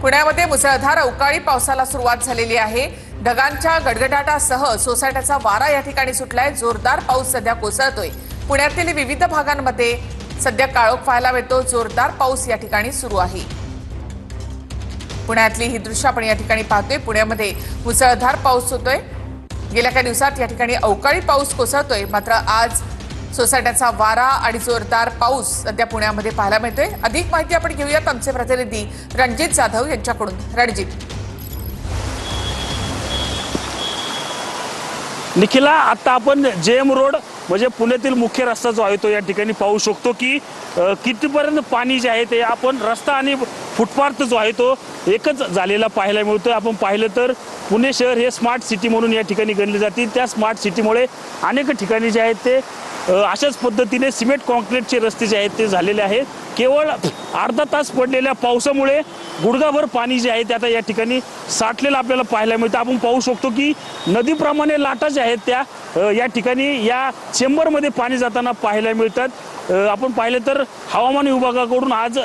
पुण्यामध्ये मुसळधार अवकाळी पावसाला सुरुवात झालेली आहे। ढगांच्या गडगडाटासह सोसाट्याचा वारा या ठिकाणी सुटलाय। जोरदार पाऊस सध्या कोसळतोय। पुण्यातील विविध भागांमध्ये सध्या काळोख पाहायला मिळतो। जोरदार पाऊस या ठिकाणी सुरू आहे। पुण्यातली ही दृश्य आपण या ठिकाणी पाहतोय। पुण्यामध्ये मुसळधार पाऊस होतोय। गेल्या काही दिवसात या ठिकाणी अवकाळी पाऊस कोसळतोय, मात्र आज सोसाट्याचा वारा आणि जोरदार पाऊस सध्या पुण्यामध्ये पाहायला मिळतोय। अधिक माहिती आपण घेऊयात आमचे प्रतिनिधी रणजित जाधव यांच्याकडून। रणजित, निखिला, आता आपण जेएम रोड म्हणजे पुण्यातील मुख्य रस्ता जो आहे तो या ठिकाणी पाहू शकतो की कितीपर्यंत पाणी जे आहे ते आपण रस्ता आणि फुटपाथ जो आहे तो एकच झालेला पाहायला मिळतोय। आपण पाहिलं तर पुणे शहर हे स्मार्ट सिटी म्हणून या ठिकाणी गणले जाते। त्या स्मार्ट सिटीमुळे अनेक ठिकाणी जे आहेत ते अशाच पद्धतीने सिमेंट कॉन्क्रीटचे रस्ते जे आहेत ते झालेले आहेत। केवळ अर्धा तास पडलेल्या पावसामुळे गुडघाभर पाणी जे आहे ते आता या ठिकाणी साठलेलं आपल्याला पाहायला मिळतं। आपण पाहू शकतो की नदीप्रमाणे लाटा ज्या आहेत त्या या ठिकाणी या चेंबरमध्ये पाणी जाताना पाहायला मिळतात। आपण पाहिलं तर हवामान विभागाकडून आज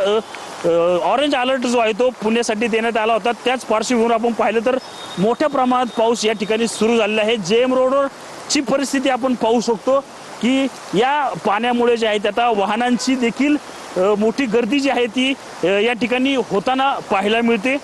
ऑरेंज अलर्ट जो आहे तो पुण्यासाठी देण्यात आला होता। त्याच पार्श्वभूमीवर आपण पाहिलं तर मोठ्या प्रमाणात पाऊस या ठिकाणी सुरू झालेला आहे। जेएम रोडवरची परिस्थिती आपण पाहू शकतो की या पाण्यामुळे जे आहे आता वाहनांची देखील मोठी गर्दी जी आहे ती या ठिकाणी होताना पाहायला मिळते।